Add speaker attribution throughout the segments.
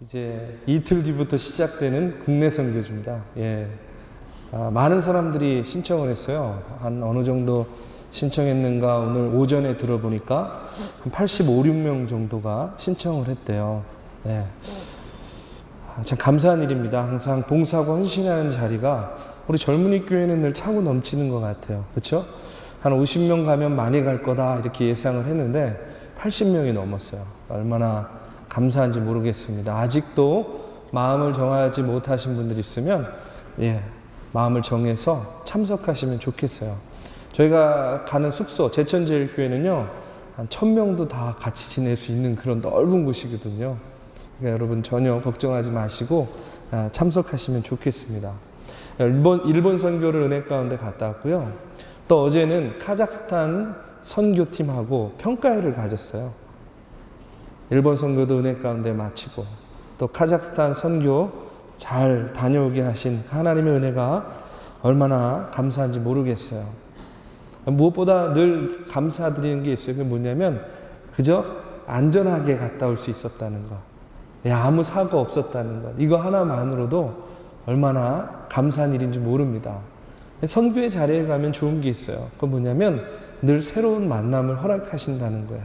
Speaker 1: 이제 이틀 뒤부터 시작되는 국내 선교주입니다. 예. 많은 사람들이 신청을 했어요. 한 어느 정도 신청했는가 오늘 오전에 들어보니까 한 85, 6명 정도가 신청을 했대요. 예. 참 감사한 일입니다. 항상 봉사하고 헌신하는 자리가 우리 젊은이 교회는 늘 차고 넘치는 것 같아요. 그렇죠? 한 50명 가면 많이 갈 거다 이렇게 예상을 했는데 80명이 넘었어요. 얼마나 감사한지 모르겠습니다. 아직도 마음을 정하지 못하신 분들이 있으면 마음을 정해서 참석하시면 좋겠어요. 저희가 가는 숙소 제천제일교회는요 한 1000명도 다 같이 지낼 수 있는 그런 넓은 곳이거든요. 그러니까 여러분 전혀 걱정하지 마시고 참석하시면 좋겠습니다. 일본 선교를 은혜 가운데 갔다 왔고요. 또 어제는 카자흐스탄 선교팀하고 평가회를 가졌어요. 일본 선교도 은혜 가운데 마치고 또 카자흐스탄 선교 잘 다녀오게 하신 하나님의 은혜가 얼마나 감사한지 모르겠어요. 무엇보다 늘 감사드리는 게 있어요. 그게 뭐냐면 그저 안전하게 갔다 올 수 있었다는 것. 아무 사고 없었다는 것. 이거 하나만으로도 얼마나 감사한 일인지 모릅니다. 선교의 자리에 가면 좋은 게 있어요. 그건 뭐냐면 늘 새로운 만남을 허락하신다는 거야.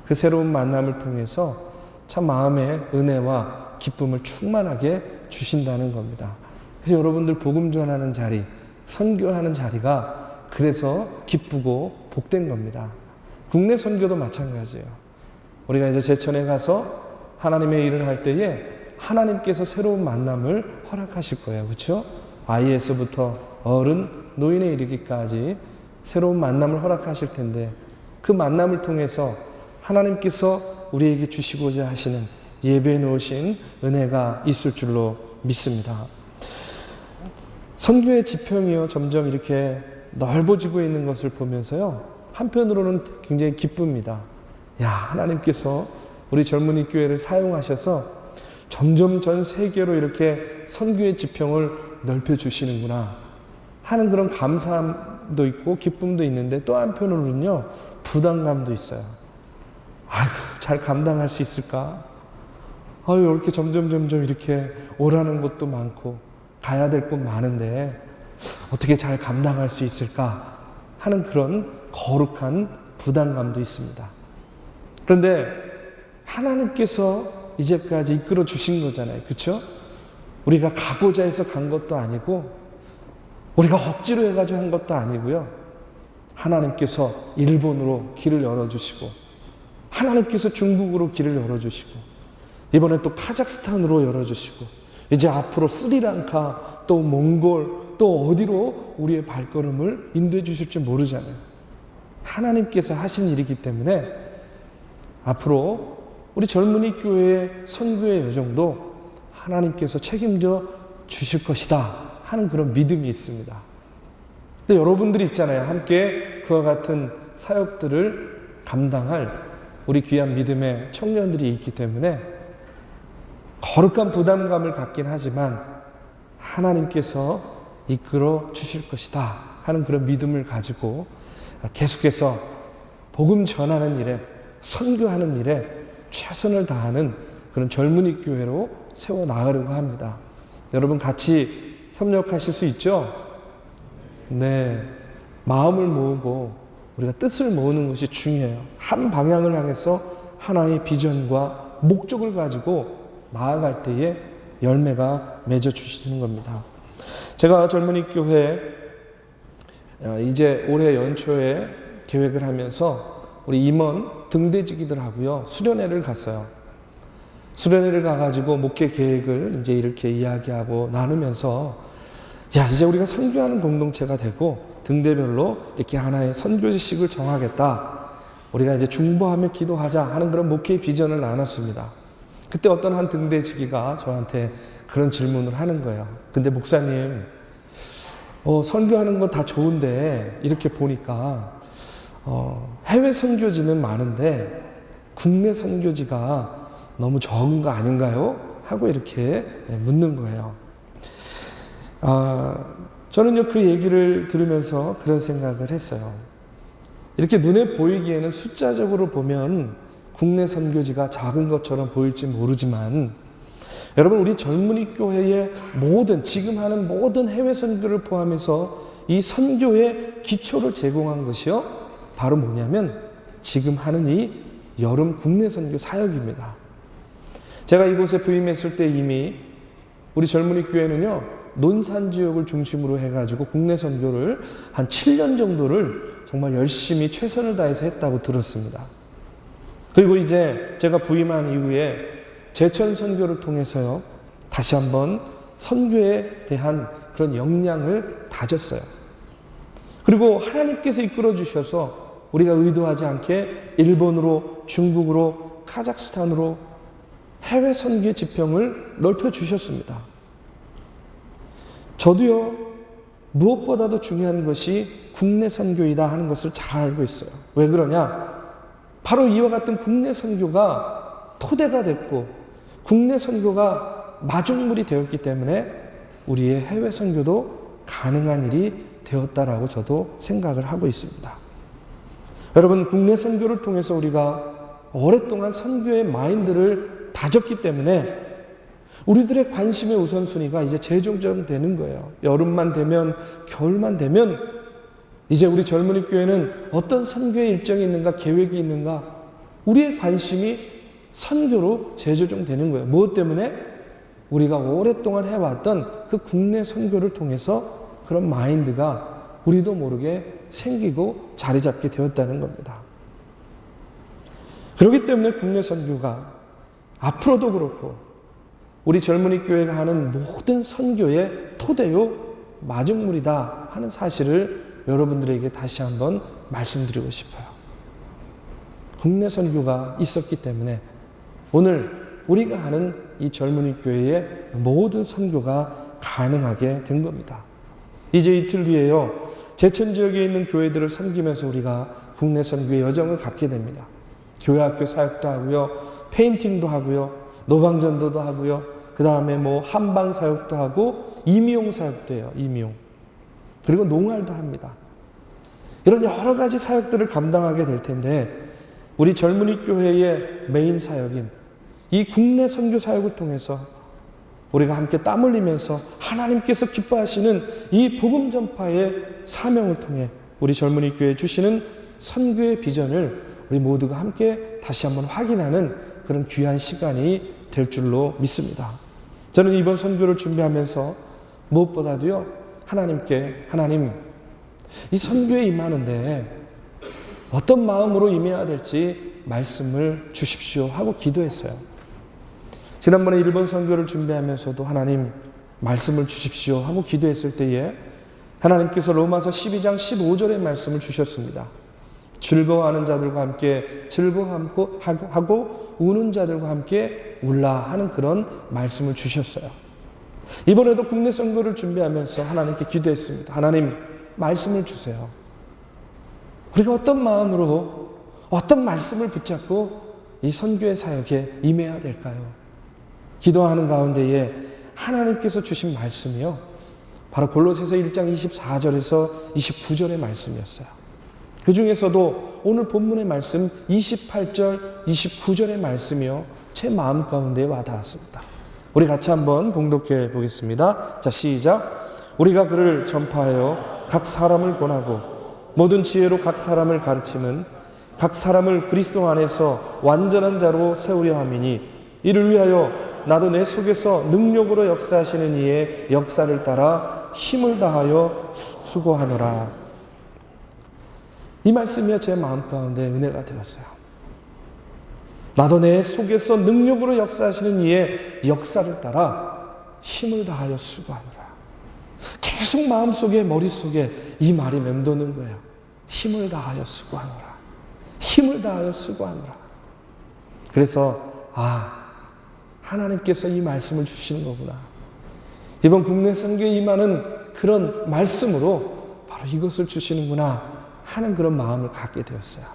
Speaker 1: 그 새로운 만남을 통해서 참 마음의 은혜와 기쁨을 충만하게 주신다는 겁니다. 그래서 여러분들 복음 전하는 자리, 선교하는 자리가 그래서 기쁘고 복된 겁니다. 국내 선교도 마찬가지예요. 우리가 이제 제천에 가서 하나님의 일을 할 때에 하나님께서 새로운 만남을 허락하실 거예요. 그렇죠? 아이에서부터 어른, 노인에 이르기까지 새로운 만남을 허락하실 텐데 그 만남을 통해서 하나님께서 우리에게 주시고자 하시는 예배해 놓으신 은혜가 있을 줄로 믿습니다. 선교의 지평이요 점점 이렇게 넓어지고 있는 것을 보면서요 한편으로는 굉장히 기쁩니다. 하나님께서 우리 젊은이 교회를 사용하셔서 점점 전 세계로 이렇게 선교의 지평을 넓혀주시는구나 하는 그런 감사함도 있고 기쁨도 있는데 또 한편으로는요 부담감도 있어요. 아이고 잘 감당할 수 있을까? 이렇게 점점 이렇게 오라는 것도 많고 가야 될 곳 많은데 어떻게 잘 감당할 수 있을까 하는 그런 거룩한 부담감도 있습니다. 그런데 하나님께서 이제까지 이끌어 주신 거잖아요. 그렇죠? 우리가 가고자 해서 간 것도 아니고 우리가 억지로 해가지고 한 것도 아니고요. 하나님께서 일본으로 길을 열어주시고 하나님께서 중국으로 길을 열어주시고 이번에 또 카자흐스탄으로 열어주시고 이제 앞으로 스리랑카 또 몽골 또 어디로 우리의 발걸음을 인도해 주실지 모르잖아요. 하나님께서 하신 일이기 때문에 앞으로 우리 젊은이 교회의 선교의 여정도 하나님께서 책임져 주실 것이다 하는 그런 믿음이 있습니다. 근데 여러분들이 있잖아요. 함께 그와 같은 사역들을 감당할 우리 귀한 믿음의 청년들이 있기 때문에 거룩한 부담감을 갖긴 하지만 하나님께서 이끌어 주실 것이다 하는 그런 믿음을 가지고 계속해서 복음 전하는 일에 선교하는 일에 최선을 다하는 그런 젊은이 교회로 세워나가려고 합니다. 여러분 같이 협력하실 수 있죠? 네. 마음을 모으고 우리가 뜻을 모으는 것이 중요해요. 한 방향을 향해서 하나의 비전과 목적을 가지고 나아갈 때에 열매가 맺어 주시는 겁니다. 제가 젊은이 교회 이제 올해 연초에 계획을 하면서 우리 임원 등대지기들하고요 수련회를 갔어요. 수련회를 가가지고 목회 계획을 이제 이렇게 이야기하고 나누면서 이제 우리가 선교하는 공동체가 되고 등대별로 이렇게 하나의 선교 지식을 정하겠다. 우리가 이제 중보하며 기도하자 하는 그런 목회의 비전을 나눴습니다. 그때 어떤 한 등대지기가 저한테 그런 질문을 하는 거예요. 근데 목사님, 선교하는 거 다 좋은데 이렇게 보니까 해외 선교지는 많은데 국내 선교지가 너무 적은 거 아닌가요? 하고 이렇게 묻는 거예요. 저는요 그 얘기를 들으면서 그런 생각을 했어요. 이렇게 눈에 보이기에는 숫자적으로 보면 국내 선교지가 작은 것처럼 보일지 모르지만 여러분, 우리 젊은이 교회의 지금 하는 모든 해외 선교를 포함해서 이 선교의 기초를 제공한 것이요, 바로 뭐냐면 지금 하는 이 여름 국내 선교 사역입니다. 제가 이곳에 부임했을 때 이미 우리 젊은이 교회는요, 논산 지역을 중심으로 해가지고 국내 선교를 한 7년 정도를 정말 열심히 최선을 다해서 했다고 들었습니다. 그리고 이제 제가 부임한 이후에 제천 선교를 통해서요, 다시 한번 선교에 대한 그런 역량을 다졌어요. 그리고 하나님께서 이끌어 주셔서 우리가 의도하지 않게 일본으로, 중국으로, 카자흐스탄으로 해외 선교 지평을 넓혀 주셨습니다. 저도요, 무엇보다도 중요한 것이 국내 선교이다 하는 것을 잘 알고 있어요. 왜 그러냐? 바로 이와 같은 국내 선교가 토대가 됐고 국내 선교가 마중물이 되었기 때문에 우리의 해외 선교도 가능한 일이 되었다라고 저도 생각을 하고 있습니다. 여러분, 국내 선교를 통해서 우리가 오랫동안 선교의 마인드를 다졌기 때문에 우리들의 관심의 우선순위가 이제 재정전되는 거예요. 여름만 되면, 겨울만 되면 이제 우리 젊은이 교회는 어떤 선교의 일정이 있는가, 계획이 있는가, 우리의 관심이 선교로 재조정되는 거예요. 무엇 때문에? 우리가 오랫동안 해왔던 그 국내 선교를 통해서 그런 마인드가 우리도 모르게 생기고 자리 잡게 되었다는 겁니다. 그렇기 때문에 국내 선교가 앞으로도 그렇고 우리 젊은이 교회가 하는 모든 선교의 토대요, 마중물이다 하는 사실을 여러분들에게 다시 한번 말씀드리고 싶어요. 국내 선교가 있었기 때문에 오늘 우리가 하는 이 젊은이 교회의 모든 선교가 가능하게 된 겁니다. 이제 이틀 뒤에요, 제천 지역에 있는 교회들을 섬기면서 우리가 국내 선교의 여정을 갖게 됩니다. 교회 학교 사역도 하고요, 페인팅도 하고요, 노방전도도 하고요, 그 다음에 한방 사역도 하고 임용 사역도 해요. 임용. 그리고 농활도 합니다. 이런 여러 가지 사역들을 감당하게 될 텐데 우리 젊은이 교회의 메인 사역인 이 국내 선교 사역을 통해서 우리가 함께 땀 흘리면서 하나님께서 기뻐하시는 이 복음 전파의 사명을 통해 우리 젊은이 교회에 주시는 선교의 비전을 우리 모두가 함께 다시 한번 확인하는 그런 귀한 시간이 될 줄로 믿습니다. 저는 이번 선교를 준비하면서 무엇보다도요, 하나님, 이 선교에 임하는데 어떤 마음으로 임해야 될지 말씀을 주십시오 하고 기도했어요. 지난번에 일본 선교를 준비하면서도 하나님 말씀을 주십시오 하고 기도했을 때에 하나님께서 로마서 12장 15절의 말씀을 주셨습니다. 즐거워하는 자들과 함께 즐거워하고 우는 자들과 함께 울라 하는 그런 말씀을 주셨어요. 이번에도 국내 선교를 준비하면서 하나님께 기도했습니다. 하나님, 말씀을 주세요. 우리가 어떤 마음으로 어떤 말씀을 붙잡고 이 선교의 사역에 임해야 될까요? 기도하는 가운데에 하나님께서 주신 말씀이요, 바로 골로새서 1장 24절에서 29절의 말씀이었어요. 그 중에서도 오늘 본문의 말씀 28절, 29절의 말씀이요, 제 마음 가운데 와닿았습니다. 우리 같이 한번 봉독해 보겠습니다. 자, 시작. 우리가 그를 전파하여 각 사람을 권하고 모든 지혜로 각 사람을 가르치면 각 사람을 그리스도 안에서 완전한 자로 세우려 함이니 이를 위하여 나도 내 속에서 능력으로 역사하시는 이의 역사를 따라 힘을 다하여 수고하노라. 이 말씀이 제 마음 가운데 은혜가 되었어요. 나도 내 속에서 능력으로 역사하시는 이의 역사를 따라 힘을 다하여 수고하노라. 계속 마음속에, 머릿속에 이 말이 맴도는 거예요. 힘을 다하여 수고하노라. 힘을 다하여 수고하노라. 그래서 하나님께서 이 말씀을 주시는 거구나. 이번 국내 선교에 임하는 그런 말씀으로 바로 이것을 주시는구나 하는 그런 마음을 갖게 되었어요.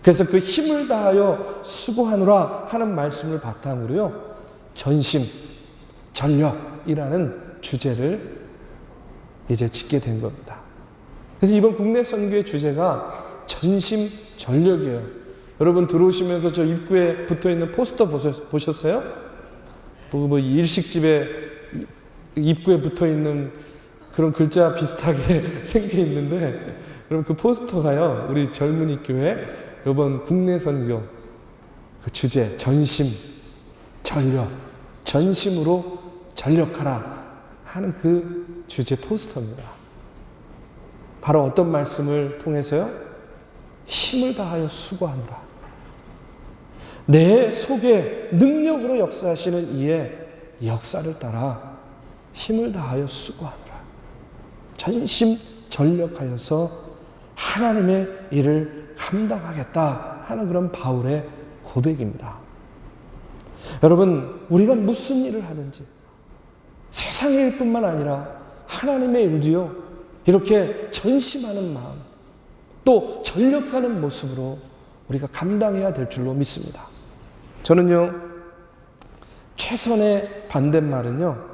Speaker 1: 그래서 그 힘을 다하여 수고하노라 하는 말씀을 바탕으로요, 전심, 전력이라는 주제를 이제 짓게 된 겁니다. 그래서 이번 국내 선교의 주제가 전심, 전력이에요. 여러분 들어오시면서 저 입구에 붙어있는 포스터 보셨어요? 뭐 일식집에 입구에 붙어 있는 그런 글자 비슷하게 생겨 있는데, 그럼 그 포스터가요, 우리 젊은이 교회 이번 국내 선교 그 주제 전심, 전력, 전심으로 전력하라 하는 그 주제 포스터입니다. 바로 어떤 말씀을 통해서요? 힘을 다하여 수고하노라. 내 속에 능력으로 역사하시는 이의 역사를 따라 힘을 다하여 수고하노라. 전심전력하여서 하나님의 일을 감당하겠다 하는 그런 바울의 고백입니다. 여러분, 우리가 무슨 일을 하든지 세상의 일뿐만 아니라 하나님의 일도요, 이렇게 전심하는 마음, 또 전력하는 모습으로 우리가 감당해야 될 줄로 믿습니다. 저는요, 최선의 반대말은요,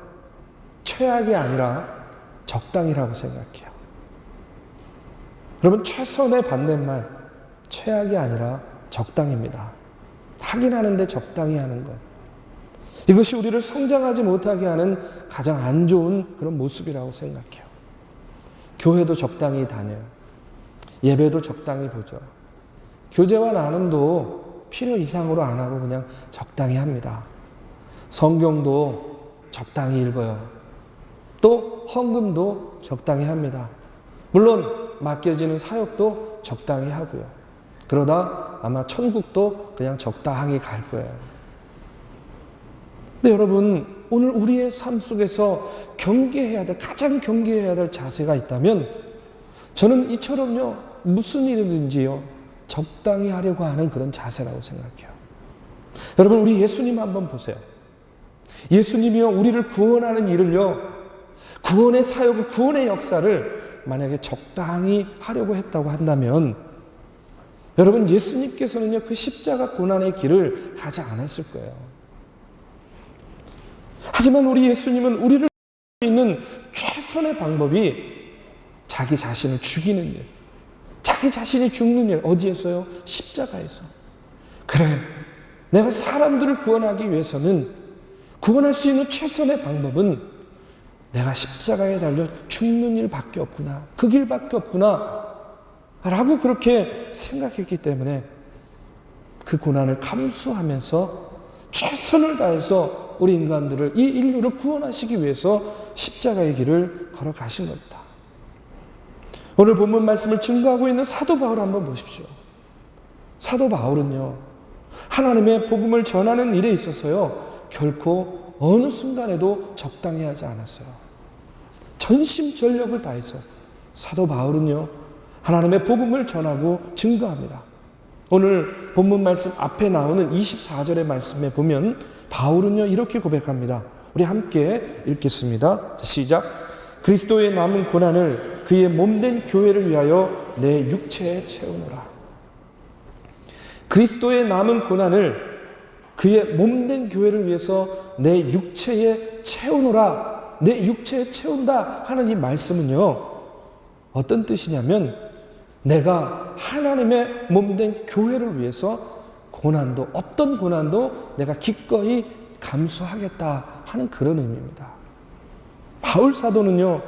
Speaker 1: 최악이 아니라 적당이라고 생각해요. 여러분, 최선의 반대말, 최악이 아니라 적당입니다. 하긴 하는데 적당히 하는 것. 이것이 우리를 성장하지 못하게 하는 가장 안 좋은 그런 모습이라고 생각해요. 교회도 적당히 다녀요. 예배도 적당히 보죠. 교제와 나눔도 필요 이상으로 안 하고 그냥 적당히 합니다. 성경도 적당히 읽어요. 또 헌금도 적당히 합니다. 물론 맡겨지는 사역도 적당히 하고요. 그러다 아마 천국도 그냥 적당히 갈 거예요. 근데 여러분, 오늘 우리의 삶 속에서 경계해야 될, 가장 경계해야 될 자세가 있다면 저는 이처럼요, 무슨 일이든지요, 적당히 하려고 하는 그런 자세라고 생각해요. 여러분, 우리 예수님 한번 보세요. 예수님이요, 우리를 구원하는 일을요, 구원의 사역을, 구원의 역사를 만약에 적당히 하려고 했다고 한다면 여러분, 예수님께서는요, 그 십자가 고난의 길을 가지 않았을 거예요. 하지만 우리 예수님은 우리를 있는 최선의 방법이 자기 자신을 죽이는 일, 자기 자신이 죽는 일, 어디에서요? 십자가에서. 그래, 내가 사람들을 구원하기 위해서는 구원할 수 있는 최선의 방법은 내가 십자가에 달려 죽는 일밖에 없구나, 그 길밖에 없구나 라고 그렇게 생각했기 때문에 그 고난을 감수하면서 최선을 다해서 우리 인간들을, 이 인류를 구원하시기 위해서 십자가의 길을 걸어가신 겁니다. 오늘 본문 말씀을 증거하고 있는 사도 바울 한번 보십시오. 사도 바울은요, 하나님의 복음을 전하는 일에 있어서요, 결코 어느 순간에도 적당히 하지 않았어요. 전심전력을 다해서 사도 바울은요, 하나님의 복음을 전하고 증거합니다. 오늘 본문 말씀 앞에 나오는 24절의 말씀에 보면 바울은요, 이렇게 고백합니다. 우리 함께 읽겠습니다. 시작. 그리스도의 남은 고난을 그의 몸된 교회를 위하여 내 육체에 채우노라. 그리스도의 남은 고난을 그의 몸된 교회를 위해서 내 육체에 채우노라. 내 육체에 채운다 하는 이 말씀은요, 어떤 뜻이냐면 내가 하나님의 몸된 교회를 위해서 고난도, 어떤 고난도 내가 기꺼이 감수하겠다 하는 그런 의미입니다. 바울 사도는요,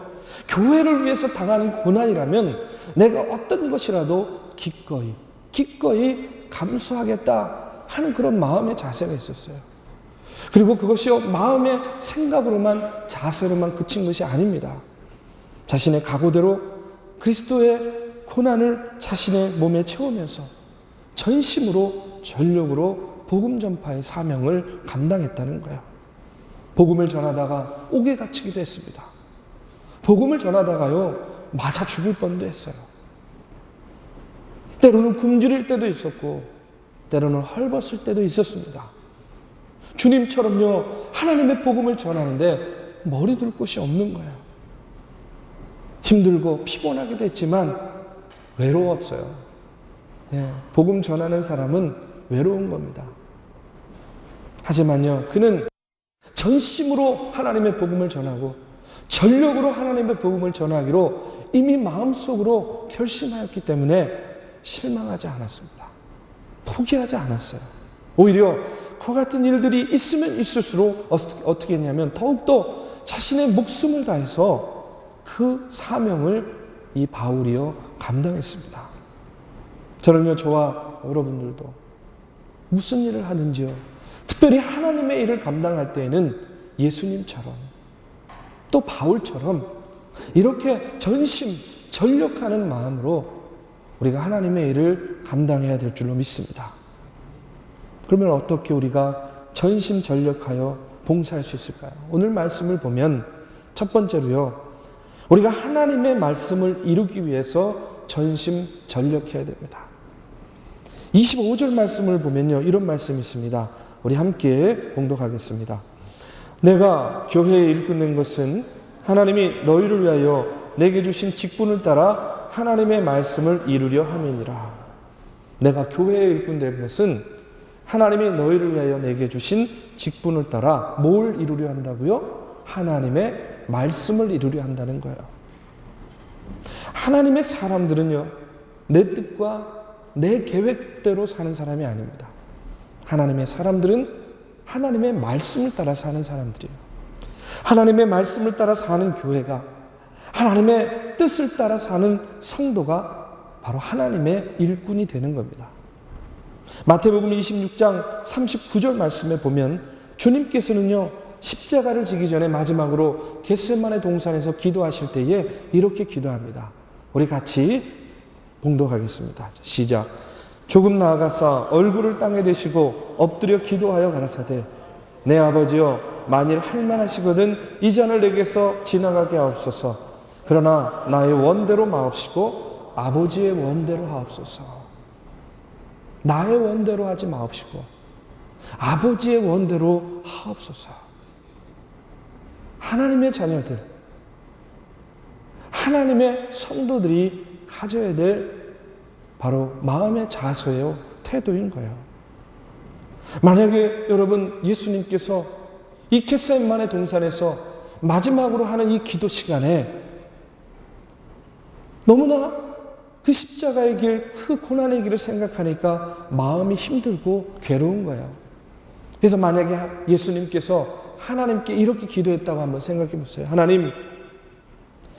Speaker 1: 교회를 위해서 당하는 고난이라면 내가 어떤 것이라도 기꺼이 감수하겠다 하는 그런 마음의 자세가 있었어요. 그리고 그것이 마음의 생각으로만, 자세로만 그친 것이 아닙니다. 자신의 각오대로 그리스도의 고난을 자신의 몸에 채우면서 전심으로, 전력으로 복음 전파의 사명을 감당했다는 거예요. 복음을 전하다가 옥에 갇히기도 했습니다. 복음을 전하다가요, 맞아 죽을 뻔도 했어요. 때로는 굶주릴 때도 있었고 때로는 헐벗을 때도 있었습니다. 주님처럼요, 하나님의 복음을 전하는데 머리 둘 곳이 없는 거예요. 힘들고 피곤하기도 했지만 외로웠어요. 복음 전하는 사람은 외로운 겁니다. 하지만요, 그는 전심으로 하나님의 복음을 전하고 전력으로 하나님의 복음을 전하기로 이미 마음속으로 결심하였기 때문에 실망하지 않았습니다. 포기하지 않았어요. 오히려 그 같은 일들이 있으면 있을수록 어떻게 했냐면 더욱더 자신의 목숨을 다해서 그 사명을 이 바울이요 감당했습니다. 저는요, 저와 여러분들도 무슨 일을 하든지요, 특별히 하나님의 일을 감당할 때에는 예수님처럼 또 바울처럼 이렇게 전심전력하는 마음으로 우리가 하나님의 일을 감당해야 될 줄로 믿습니다. 그러면 어떻게 우리가 전심전력하여 봉사할 수 있을까요? 오늘 말씀을 보면 첫 번째로요, 우리가 하나님의 말씀을 이루기 위해서 전심전력해야 됩니다. 25절 말씀을 보면요, 이런 말씀이 있습니다. 우리 함께 봉독하겠습니다. 내가 교회에 일꾼낸 것은 하나님이 너희를 위하여 내게 주신 직분을 따라 하나님의 말씀을 이루려 함이니라. 내가 교회에 일꾼된 것은 하나님이 너희를 위하여 내게 주신 직분을 따라 뭘 이루려 한다고요? 하나님의 말씀을 이루려 한다는 거예요. 하나님의 사람들은요, 내 뜻과 내 계획대로 사는 사람이 아닙니다. 하나님의 사람들은 하나님의 말씀을 따라 사는 사람들이에요. 하나님의 말씀을 따라 사는 교회가, 하나님의 뜻을 따라 사는 성도가 바로 하나님의 일꾼이 되는 겁니다. 마태복음 26장 39절 말씀에 보면 주님께서는요, 십자가를 지기 전에 마지막으로 겟세마네 동산에서 기도하실 때에 이렇게 기도합니다. 우리 같이 봉독하겠습니다. 시작. 조금 나아가사 얼굴을 땅에 대시고 엎드려 기도하여 가라사대 내 아버지여 만일 할만하시거든 이 잔을 내게서 지나가게 하옵소서. 그러나 나의 원대로 마옵시고 아버지의 원대로 하옵소서. 나의 원대로 하지 마옵시고 아버지의 원대로 하옵소서. 하나님의 자녀들, 하나님의 성도들이 가져야 될 바로 마음의 자세요, 태도인 거예요. 만약에 여러분 예수님께서 이 겟세마네 동산에서 마지막으로 하는 이 기도 시간에 너무나 그 십자가의 길, 그 고난의 길을 생각하니까 마음이 힘들고 괴로운 거예요. 그래서 만약에 예수님께서 하나님께 이렇게 기도했다고 한번 생각해 보세요. 하나님,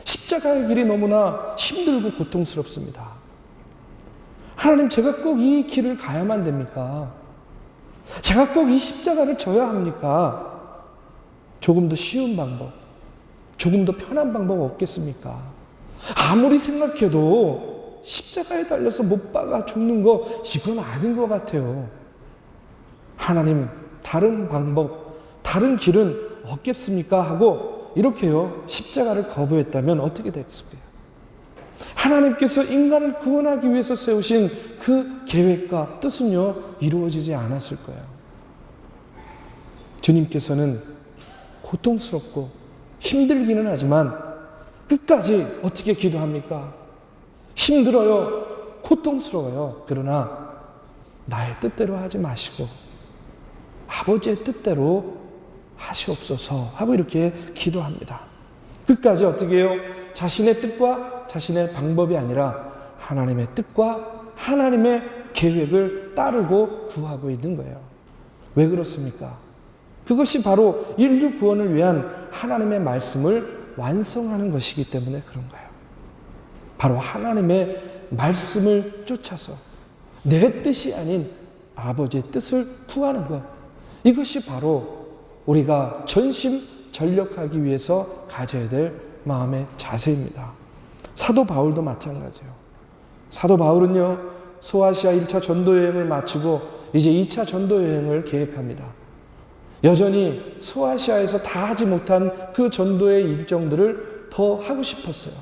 Speaker 1: 십자가의 길이 너무나 힘들고 고통스럽습니다. 하나님, 제가 꼭 이 길을 가야만 됩니까? 제가 꼭 이 십자가를 져야 합니까? 조금 더 쉬운 방법, 조금 더 편한 방법 없겠습니까? 아무리 생각해도 십자가에 달려서 못 박아 죽는 거 이건 아닌 것 같아요. 하나님, 다른 방법, 다른 길은 없겠습니까? 하고 이렇게요, 십자가를 거부했다면 어떻게 됐을까요? 하나님께서 인간을 구원하기 위해서 세우신 그 계획과 뜻은요, 이루어지지 않았을 거예요. 주님께서는 고통스럽고 힘들기는 하지만 끝까지 어떻게 기도합니까? 힘들어요. 고통스러워요. 그러나 나의 뜻대로 하지 마시고 아버지의 뜻대로 하시옵소서 하고 이렇게 기도합니다. 끝까지 어떻게 해요? 자신의 뜻과 자신의 방법이 아니라 하나님의 뜻과 하나님의 계획을 따르고 구하고 있는 거예요. 왜 그렇습니까? 그것이 바로 인류 구원을 위한 하나님의 말씀을 완성하는 것이기 때문에 그런 거예요. 바로 하나님의 말씀을 쫓아서 내 뜻이 아닌 아버지의 뜻을 구하는 것, 이것이 바로 우리가 전심전력하기 위해서 가져야 될 마음의 자세입니다. 사도 바울도 마찬가지예요. 사도 바울은요, 소아시아 1차 전도여행을 마치고 이제 2차 전도여행을 계획합니다. 여전히 소아시아에서 다 하지 못한 그 전도의 일정들을 더 하고 싶었어요.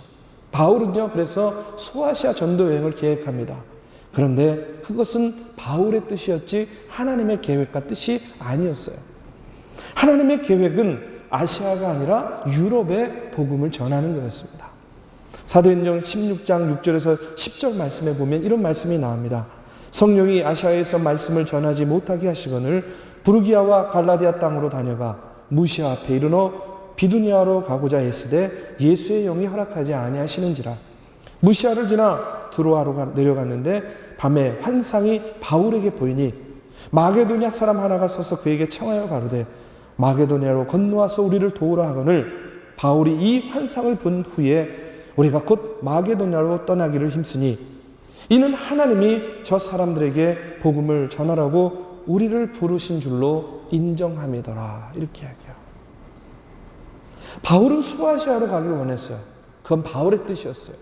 Speaker 1: 바울은요, 그래서 소아시아 전도여행을 계획합니다. 그런데 그것은 바울의 뜻이었지 하나님의 계획과 뜻이 아니었어요. 하나님의 계획은 아시아가 아니라 유럽에 복음을 전하는 거였습니다. 사도행전 16장 6절에서 10절 말씀에 보면 이런 말씀이 나옵니다. 성령이 아시아에서 말씀을 전하지 못하게 하시거늘 부르기아와 갈라디아 땅으로 다녀가 무시아 앞에 이르러 비두니아로 가고자 했으되 예수의 영이 허락하지 아니하시는지라. 무시아를 지나 두로아로 내려갔는데 밤에 환상이 바울에게 보이니 마게도냐 사람 하나가 서서 그에게 청하여 가로되 마게도냐로 건너와서 우리를 도우라 하거늘 바울이 이 환상을 본 후에 우리가 곧 마게도냐로 떠나기를 힘쓰니 이는 하나님이 저 사람들에게 복음을 전하라고 우리를 부르신 줄로 인정함이더라. 이렇게 이야기해요. 바울은 소아시아로 가기를 원했어요. 그건 바울의 뜻이었어요.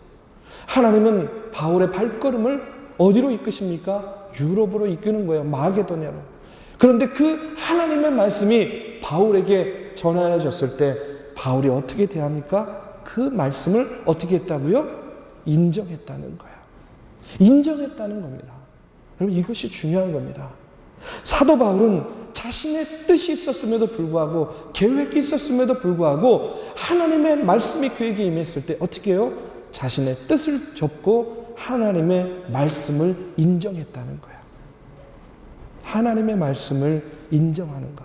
Speaker 1: 하나님은 바울의 발걸음을 어디로 이끄십니까? 유럽으로 이끄는 거예요. 마게도냐로. 그런데 그 하나님의 말씀이 바울에게 전하여졌을 때 바울이 어떻게 대합니까? 그 말씀을 어떻게 했다고요? 인정했다는 거예요. 인정했다는 겁니다. 여러분, 이것이 중요한 겁니다. 사도 바울은 자신의 뜻이 있었음에도 불구하고 계획이 있었음에도 불구하고 하나님의 말씀이 그에게 임했을 때 어떻게 해요? 자신의 뜻을 접고 하나님의 말씀을 인정했다는 거예요. 하나님의 말씀을 인정하는 것.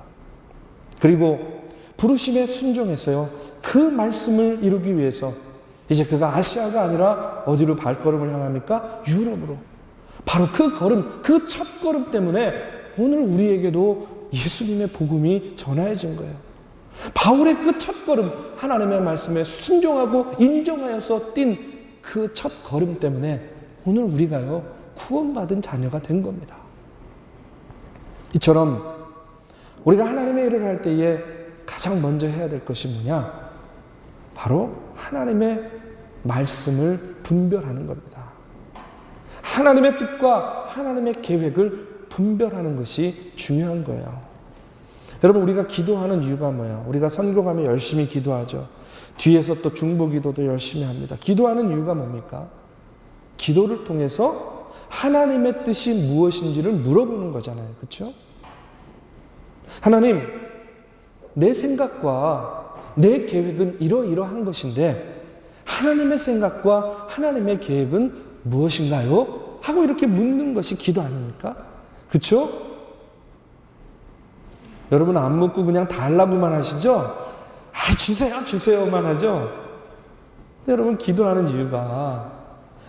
Speaker 1: 그리고 부르심에 순종했어요. 그 말씀을 이루기 위해서 이제 그가 아시아가 아니라 어디로 발걸음을 향합니까? 유럽으로. 바로 그 걸음, 그 첫 걸음 때문에 오늘 우리에게도 예수님의 복음이 전해진 거예요. 바울의 그 첫 걸음, 하나님의 말씀에 순종하고 인정하여서 뛴 그 첫 걸음 때문에 오늘 우리가요, 구원받은 자녀가 된 겁니다. 이처럼 우리가 하나님의 일을 할 때에 가장 먼저 해야 될 것이 뭐냐? 바로 하나님의 말씀을 분별하는 겁니다. 하나님의 뜻과 하나님의 계획을 분별하는 것이 중요한 거예요. 여러분, 우리가 기도하는 이유가 뭐예요? 우리가 선교 가면 열심히 기도하죠. 뒤에서 또 중보 기도도 열심히 합니다. 기도하는 이유가 뭡니까? 기도를 통해서 하나님의 뜻이 무엇인지를 물어보는 거잖아요. 그렇죠? 하나님, 내 생각과 내 계획은 이러이러한 것인데 하나님의 생각과 하나님의 계획은 무엇인가요? 하고 이렇게 묻는 것이 기도 아닙니까? 그렇죠? 여러분, 안 묻고 그냥 달라고만 하시죠? 아, 주세요, 주세요만 하죠? 근데 여러분, 기도하는 이유가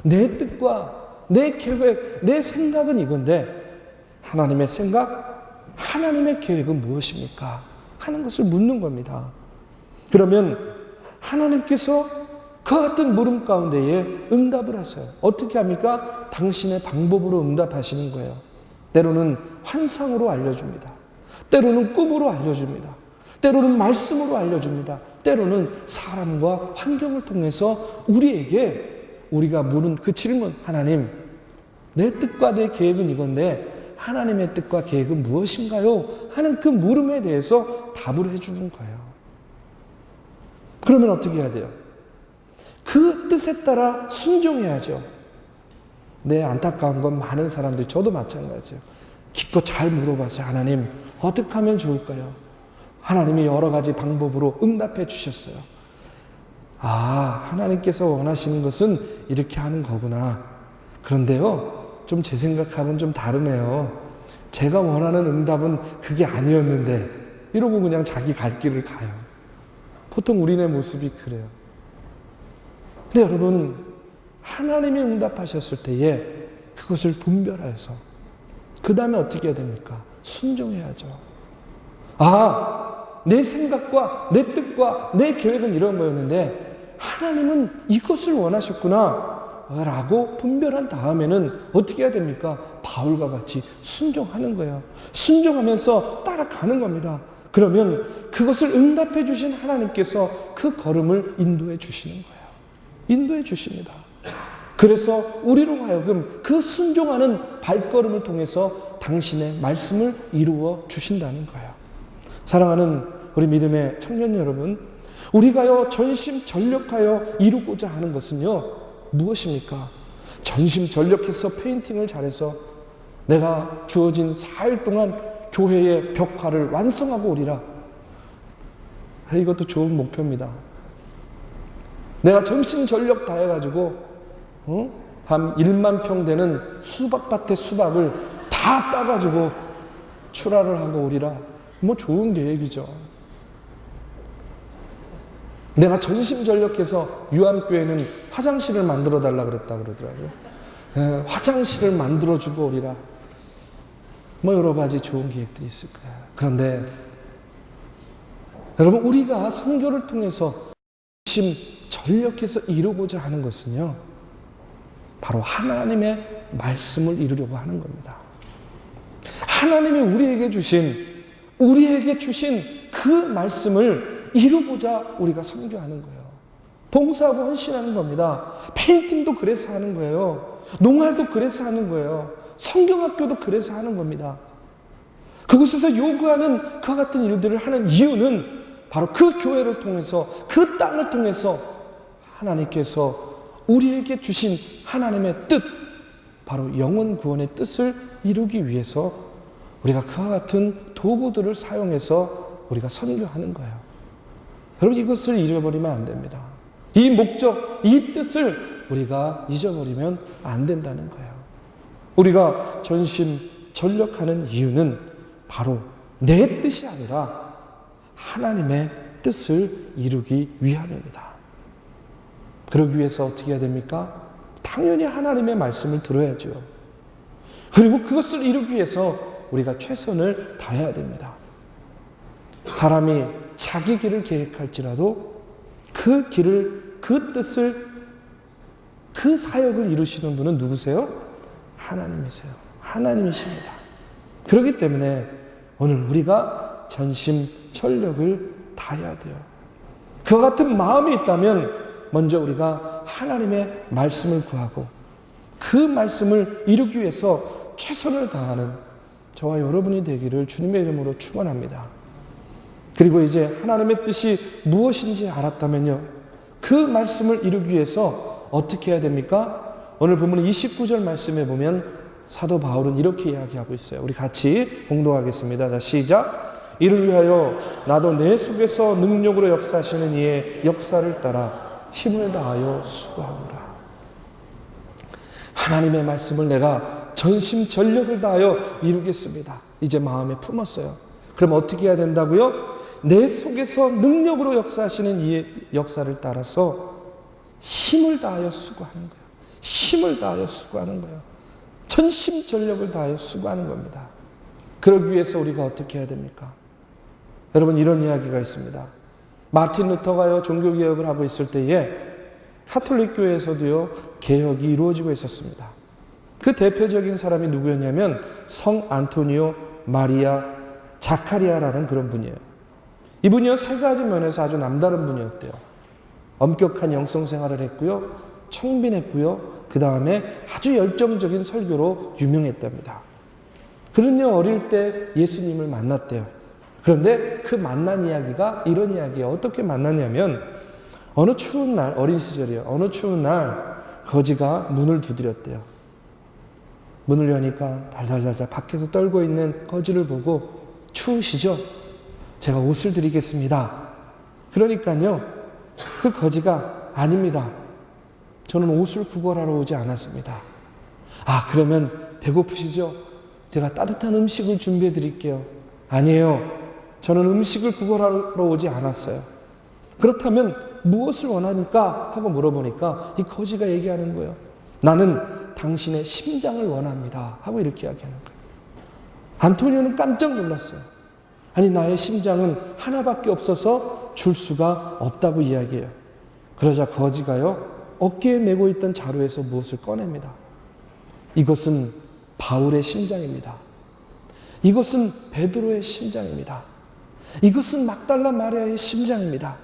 Speaker 1: 내 뜻과 내 계획, 내 생각은 이건데 하나님의 생각, 하나님의 계획은 무엇입니까? 하는 것을 묻는 겁니다. 그러면 하나님께서 그 같은 물음 가운데에 응답을 하세요. 어떻게 합니까? 당신의 방법으로 응답하시는 거예요. 때로는 환상으로 알려줍니다. 때로는 꿈으로 알려줍니다. 때로는 말씀으로 알려줍니다. 때로는 사람과 환경을 통해서 우리에게 우리가 물은 그 질문, 하나님, 내 뜻과 내 계획은 이건데 하나님의 뜻과 계획은 무엇인가요? 하는 그 물음에 대해서 답을 해주는 거예요. 그러면 어떻게 해야 돼요? 그 뜻에 따라 순종해야죠. 내 안타까운 건 많은 사람들이, 저도 마찬가지예요. 기껏 잘 물어봤어요. 하나님, 어떻게 하면 좋을까요? 하나님이 여러 가지 방법으로 응답해 주셨어요. 아, 하나님께서 원하시는 것은 이렇게 하는 거구나. 그런데요, 좀 제 생각하고는 좀 다르네요. 제가 원하는 응답은 그게 아니었는데, 이러고 그냥 자기 갈 길을 가요. 보통 우리네 모습이 그래요. 근데 여러분, 하나님이 응답하셨을 때에 그것을 분별해서 그 다음에 어떻게 해야 됩니까? 순종해야죠. 아, 내 생각과 내 뜻과 내 계획은 이런 거였는데 하나님은 이것을 원하셨구나 라고 분별한 다음에는 어떻게 해야 됩니까? 바울과 같이 순종하는 거예요. 순종하면서 따라가는 겁니다. 그러면 그것을 응답해 주신 하나님께서 그 걸음을 인도해 주시는 거예요. 인도해 주십니다. 그래서 우리로 하여금 그 순종하는 발걸음을 통해서 당신의 말씀을 이루어 주신다는 거예요. 사랑하는 우리 믿음의 청년 여러분, 우리가요 전심전력하여 이루고자 하는 것은요 무엇입니까? 전심전력해서 페인팅을 잘해서 내가 주어진 4일 동안 교회의 벽화를 완성하고 오리라. 이것도 좋은 목표입니다. 내가 전심전력 다해가지고 한 1만 평 되는 수박밭의 수박을 다 따가지고 출하를 하고 오리라. 뭐 좋은 계획이죠. 내가 전심전력해서 유암교회는 화장실을 만들어 달라 그랬다 그러더라고요. 화장실을 만들어주고 오리라. 뭐 여러 가지 좋은 계획들이 있을 거야. 그런데 여러분, 우리가 선교를 통해서 전력해서 이루고자 하는 것은요, 바로 하나님의 말씀을 이루려고 하는 겁니다. 하나님이 우리에게 주신 그 말씀을 이루고자 우리가 선교하는 거예요. 봉사하고 헌신하는 겁니다. 페인팅도 그래서 하는 거예요. 농활도 그래서 하는 거예요. 성경학교도 그래서 하는 겁니다. 그곳에서 요구하는 그와 같은 일들을 하는 이유는 바로 그 교회를 통해서, 그 땅을 통해서 하나님께서 우리에게 주신 하나님의 뜻, 바로 영혼 구원의 뜻을 이루기 위해서 우리가 그와 같은 도구들을 사용해서 우리가 선교하는 거예요. 여러분, 이것을 잃어버리면 안 됩니다. 이 목적, 이 뜻을 우리가 잊어버리면 안 된다는 거예요. 우리가 전심전력하는 이유는 바로 내 뜻이 아니라 하나님의 뜻을 이루기 위함입니다. 그러기 위해서 어떻게 해야 됩니까? 당연히 하나님의 말씀을 들어야죠. 그리고 그것을 이루기 위해서 우리가 최선을 다해야 됩니다. 사람이 자기 길을 계획할지라도 그 길을, 그 뜻을, 그 사역을 이루시는 분은 누구세요? 하나님이세요. 하나님이십니다. 그렇기 때문에 오늘 우리가 전심전력을 다해야 돼요. 그와 같은 마음이 있다면 먼저 우리가 하나님의 말씀을 구하고 그 말씀을 이루기 위해서 최선을 다하는 저와 여러분이 되기를 주님의 이름으로 축원합니다. 그리고 이제 하나님의 뜻이 무엇인지 알았다면요, 그 말씀을 이루기 위해서 어떻게 해야 됩니까? 오늘 본문 29절 말씀에 보면 사도 바울은 이렇게 이야기하고 있어요. 우리 같이 봉독하겠습니다. 자, 시작. 이를 위하여 나도 내 속에서 능력으로 역사하시는 이의 역사를 따라 힘을 다하여 수고하노라. 하나님의 말씀을 내가 전심전력을 다하여 이루겠습니다. 이제 마음에 품었어요. 그럼 어떻게 해야 된다고요? 내 속에서 능력으로 역사하시는 이의 역사를 따라서 힘을 다하여 수고하는 거예요. 힘을 다하여 수고하는 거예요. 전심전력을 다하여 수고하는 겁니다. 그러기 위해서 우리가 어떻게 해야 됩니까? 여러분, 이런 이야기가 있습니다. 마틴 루터가요, 종교개혁을 하고 있을 때에 카톨릭 교회에서도요, 개혁이 이루어지고 있었습니다. 그 대표적인 사람이 누구였냐면 성 안토니오 마리아 자카리아라는 그런 분이에요. 이분이요, 세 가지 면에서 아주 남다른 분이었대요. 엄격한 영성 생활을 했고요, 청빈했고요, 그 다음에 아주 열정적인 설교로 유명했답니다. 그는요, 어릴 때 예수님을 만났대요. 그런데 그 만난 이야기가 이런 이야기예요. 어떻게 만났냐면 어느 추운 날, 어린 시절이에요. 어느 추운 날 거지가 문을 두드렸대요. 문을 여니까 달달달달 밖에서 떨고 있는 거지를 보고, 추우시죠? 제가 옷을 드리겠습니다. 그러니까요, 그 거지가 아닙니다. 저는 옷을 구걸하러 오지 않았습니다. 아, 그러면 배고프시죠? 제가 따뜻한 음식을 준비해 드릴게요. 아니에요. 저는 음식을 구걸하러 오지 않았어요. 그렇다면 무엇을 원합니까? 하고 물어보니까 이 거지가 얘기하는 거예요. 나는 당신의 심장을 원합니다. 하고 이렇게 이야기하는 거예요. 안토니오는 깜짝 놀랐어요. 아니, 나의 심장은 하나밖에 없어서 줄 수가 없다고 이야기해요. 그러자 거지가요, 어깨에 메고 있던 자루에서 무엇을 꺼냅니다. 이것은 바울의 심장입니다. 이것은 베드로의 심장입니다. 이것은 막달라 마리아의 심장입니다.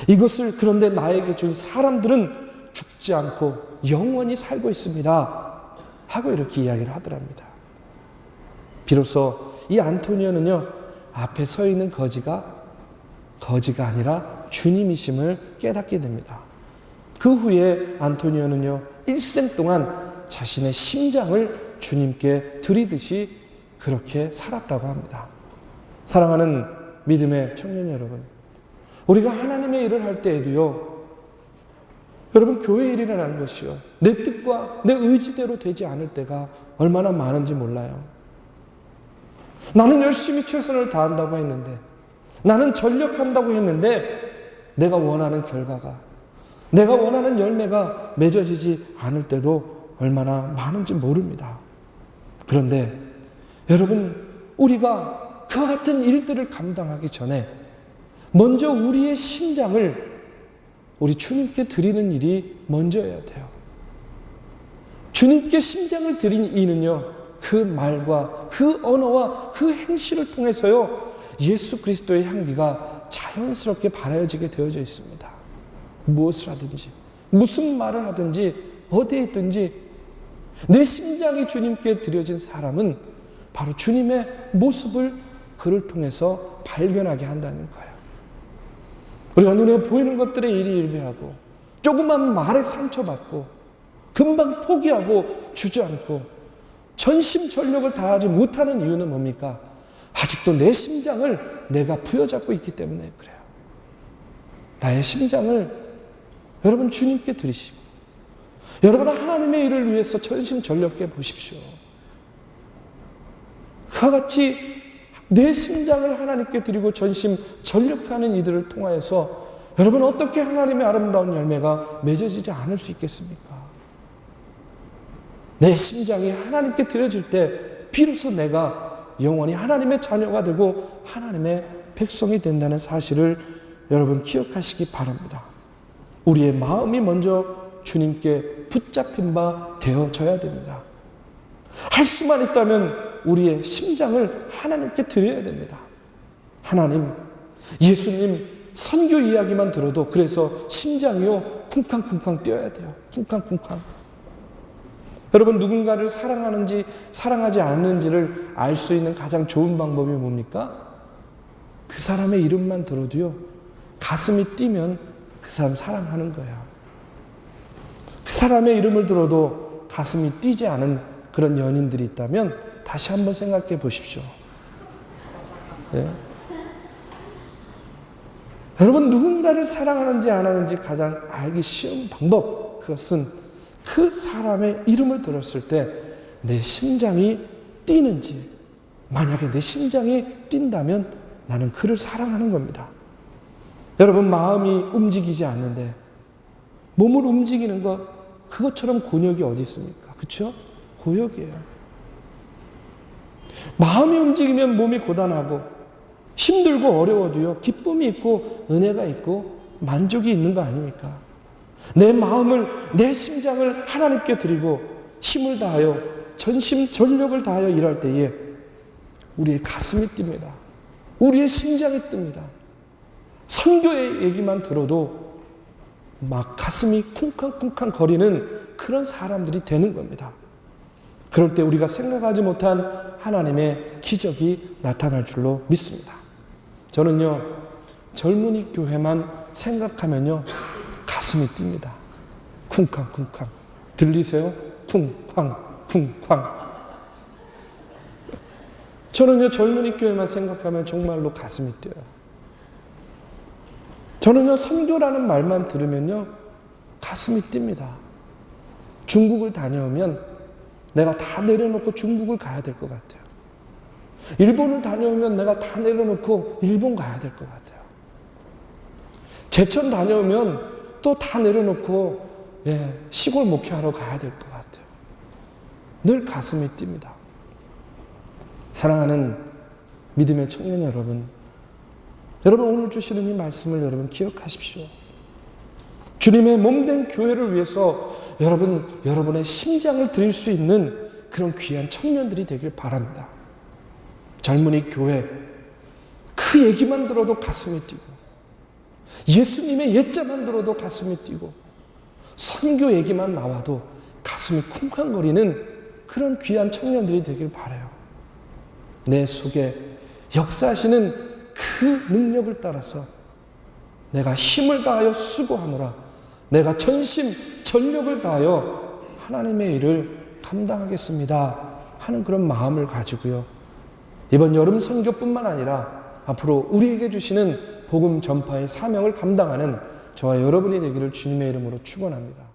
Speaker 1: 이것을 그런데 나에게 준 사람들은 죽지 않고 영원히 살고 있습니다. 하고 이렇게 이야기를 하더랍니다. 비로소 이 안토니오는요, 앞에 서 있는 거지가 아니라 주님이심을 깨닫게 됩니다. 그 후에 안토니오는요, 일생 동안 자신의 심장을 주님께 드리듯이 그렇게 살았다고 합니다. 사랑하는 믿음의 청년 여러분, 우리가 하나님의 일을 할 때에도요, 여러분, 교회 일이라는 것이요, 내 뜻과 내 의지대로 되지 않을 때가 얼마나 많은지 몰라요. 나는 열심히 최선을 다한다고 했는데, 나는 전력한다고 했는데 내가 원하는 결과가, 내가 원하는 열매가 맺어지지 않을 때도 얼마나 많은지 모릅니다. 그런데 여러분, 우리가 그와 같은 일들을 감당하기 전에 먼저 우리의 심장을 우리 주님께 드리는 일이 먼저여야 돼요. 주님께 심장을 드린 이는요, 그 말과 그 언어와 그 행실을 통해서요, 예수 그리스도의 향기가 자연스럽게 발하여지게 되어져 있습니다. 무엇을 하든지, 무슨 말을 하든지, 어디에 있든지 내 심장이 주님께 드려진 사람은 바로 주님의 모습을 그를 통해서 발견하게 한다는 거예요. 우리가 눈에 보이는 것들에 일희일비하고 조그만 말에 상처받고 금방 포기하고 주저앉고 전심전력을 다하지 못하는 이유는 뭡니까? 아직도 내 심장을 내가 부여잡고 있기 때문에 그래요. 나의 심장을 여러분 주님께 드리시고, 여러분은 하나님의 일을 위해서 전심전력해 보십시오. 그와 같이 내 심장을 하나님께 드리고 전심전력하는 이들을 통하여서 여러분 어떻게 하나님의 아름다운 열매가 맺어지지 않을 수 있겠습니까? 내 심장이 하나님께 드려질 때 비로소 내가 영원히 하나님의 자녀가 되고 하나님의 백성이 된다는 사실을 여러분 기억하시기 바랍니다. 우리의 마음이 먼저 주님께 붙잡힌 바 되어져야 됩니다. 할 수만 있다면 우리의 심장을 하나님께 드려야 됩니다. 하나님, 예수님 선교 이야기만 들어도 그래서 심장이요 쿵쾅쿵쾅 뛰어야 돼요. 쿵쾅쿵쾅. 여러분, 누군가를 사랑하는지 사랑하지 않는지를 알 수 있는 가장 좋은 방법이 뭡니까? 그 사람의 이름만 들어도요 가슴이 뛰면 그 사람 사랑하는 거예요. 그 사람의 이름을 들어도 가슴이 뛰지 않은 그런 연인들이 있다면 다시 한번 생각해 보십시오. 네. 여러분, 누군가를 사랑하는지 안 하는지 가장 알기 쉬운 방법, 그것은 그 사람의 이름을 들었을 때 내 심장이 뛰는지, 만약에 내 심장이 뛴다면 나는 그를 사랑하는 겁니다. 여러분, 마음이 움직이지 않는데 몸을 움직이는 것, 그것처럼 곤욕이 어디 있습니까? 그렇죠? 고역이에요. 마음이 움직이면 몸이 고단하고 힘들고 어려워도요 기쁨이 있고 은혜가 있고 만족이 있는 거 아닙니까? 내 마음을, 내 심장을 하나님께 드리고 힘을 다하여 전심전력을 다하여 일할 때에 우리의 가슴이 뜁니다. 우리의 심장이 뜹니다. 선교의 얘기만 들어도 막 가슴이 쿵쾅쿵쾅 거리는 그런 사람들이 되는 겁니다. 그럴 때 우리가 생각하지 못한 하나님의 기적이 나타날 줄로 믿습니다. 저는요, 젊은이 교회만 생각하면요 가슴이 뜁니다. 쿵쾅쿵쾅. 들리세요? 쿵쾅 쿵쾅. 저는요 젊은이 교회만 생각하면 정말로 가슴이 뛰어요. 저는요 선교라는 말만 들으면요 가슴이 뜁니다. 중국을 다녀오면 내가 다 내려놓고 중국을 가야 될 것 같아요. 일본을 다녀오면 내가 다 내려놓고 일본 가야 될 것 같아요. 제천 다녀오면 또 다 내려놓고 시골 목회하러 가야 될 것 같아요. 늘 가슴이 뜁니다. 사랑하는 믿음의 청년 여러분, 여러분 오늘 주시는 이 말씀을 여러분 기억하십시오. 주님의 몸된 교회를 위해서 여러분의 심장을 드릴 수 있는 그런 귀한 청년들이 되길 바랍니다. 젊은이 교회, 그 얘기만 들어도 가슴이 뛰고, 예수님의 옛자만 들어도 가슴이 뛰고, 선교 얘기만 나와도 가슴이 쿵쾅거리는 그런 귀한 청년들이 되길 바라요. 내 속에 역사하시는 그 능력을 따라서 내가 힘을 다하여 수고하노라, 내가 전심 전력을 다하여 하나님의 일을 감당하겠습니다 하는 그런 마음을 가지고요, 이번 여름 선교뿐만 아니라 앞으로 우리에게 주시는 복음 전파의 사명을 감당하는 저와 여러분이 되기를 주님의 이름으로 축원합니다.